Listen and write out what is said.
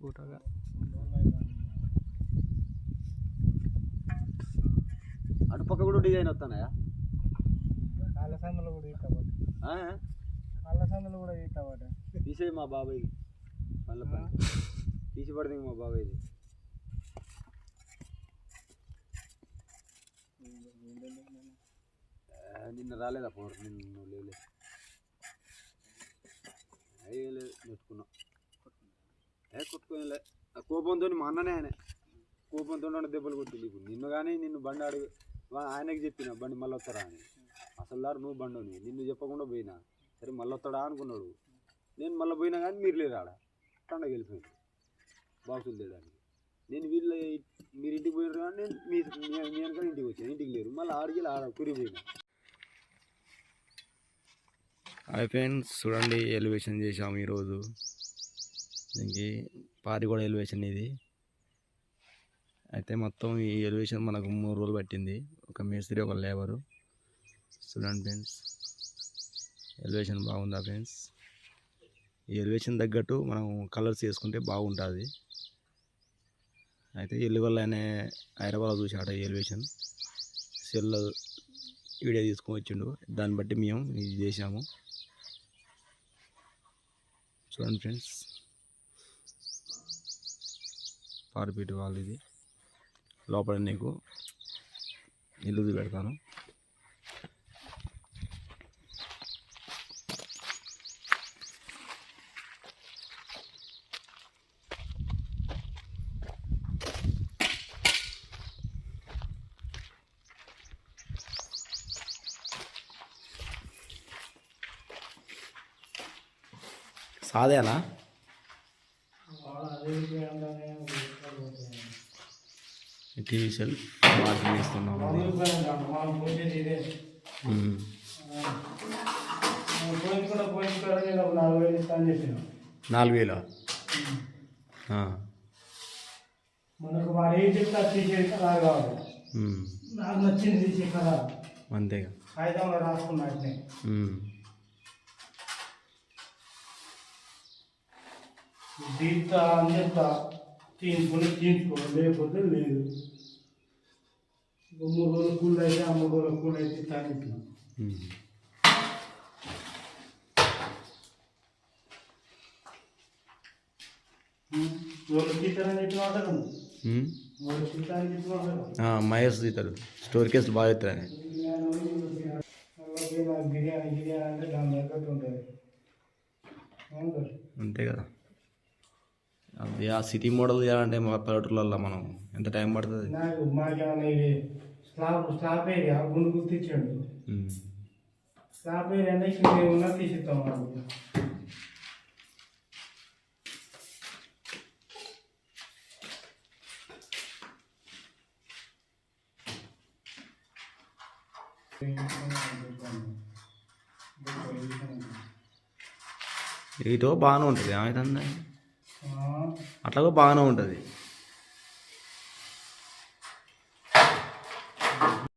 ఫోటోగా అటుపక్క కూడా డిజైన్ వస్తున్నాయా? కాళ్ళ సందులు కూడా ఇస్తాబట్టు, కాళ్ళ సందులు కూడా ఇస్తాబట్టు. తీసేయి మా బాబాయ్ మళ్ళీ తీసి పడుతుంది మా బాబాయ్ది. నిన్న రాలేదా పవర్? నిన్ను లేలే లేదు నెట్టుకున్నా. కొట్టుకోలే కోపంతో మా అన్ననే ఆయన కోపంతో దెబ్బలు కొట్టింది. ఇప్పుడు నిన్ను కానీ నిన్ను బండి అడుగు ఆయనకి చెప్పిన బండి మళ్ళీ వస్తారా అని. అసలు దారు నువ్వు బండి నిన్ను చెప్పకుండా పోయినా సరే మళ్ళీ వస్తాడా అనుకున్నాడు. నేను మళ్ళీ పోయినా కానీ మీరు లేరు ఆడ పండగ వెళ్ళిపోయింది బాక్సులు తేయడానికి. నేను వీళ్ళ మీరు ఇంటికి పోయినారు కానీ నేను కానీ ఇంటికి వచ్చాను. ఇంటికి లేరు మళ్ళీ ఆడికి ఆడ కురిపోయినా. హాయ్ ఫ్రెండ్స్, చూడండి ఎలివేషన్ చేసాము ఈరోజు. దీనికి పారిగూడ ఎలివేషన్ ఇది. అయితే మొత్తం ఈ ఎలివేషన్ మనకు 3 రోజులు పట్టింది. ఒక మేస్త్రి ఒక లేబరు. చూడండి ఫ్రెండ్స్, ఎలివేషన్ బాగుందా ఫ్రెండ్స్? ఈ ఎలివేషన్ తగ్గట్టు మనం కలర్స్ వేసుకుంటే బాగుంటుంది. అయితే ఎల్లువల్ల అనే హైదరాబాద్ చూసాడు ఈ ఎలివేషన్. సెల్ వీడియో తీసుకొని వచ్చిండు, దాన్ని బట్టి మేము ఇది చేసాము. చూడండి ఫ్రెండ్స్, పార్పీట్ వాళ్ళు ఇది. లోపల నీకు ఇల్లు పెడతాను. సాదేనా టీవీ సెల్ మార్కింగ్ ఇస్తున్నాము. 4,000 మనకు వాడు ఏం చెప్తా తీసేది కావాలి. నాకు నచ్చింది తీసే కదా అంతేగా కాగితంలో రాసుకున్నట్టే. దీంతో అని చెప్తా తీయించుకో లేకపోతే లేదు. 3 రోజులు కూల్ అయితే ఆ 3 రోజుల కూల్ అయితే తాగిట్లా మహేష్ తీతాడు. స్టోర్ కేసులు బాగా ఎత్తారని బిర్యానీ అంటే దాని తగ్గట్టు ఉంటుంది అంతే కదా. అది ఆ సిటీ మోడల్ చేయాలంటే మా పల్లెటూళ్ళల్లో మనం ఎంత టైం పడుతుంది? నాకు మాకేమన్నా ఇది స్లాబ్ ఏరియా గుండు గుర్తించండు. స్లాబ్ ఏరియా అంటే మేము ఉన్న తీసిస్తాం. ఇటో బాగానే ఉంటుంది, ఏమైతుంది అట్లాగో బాగానే ఉంటుంది.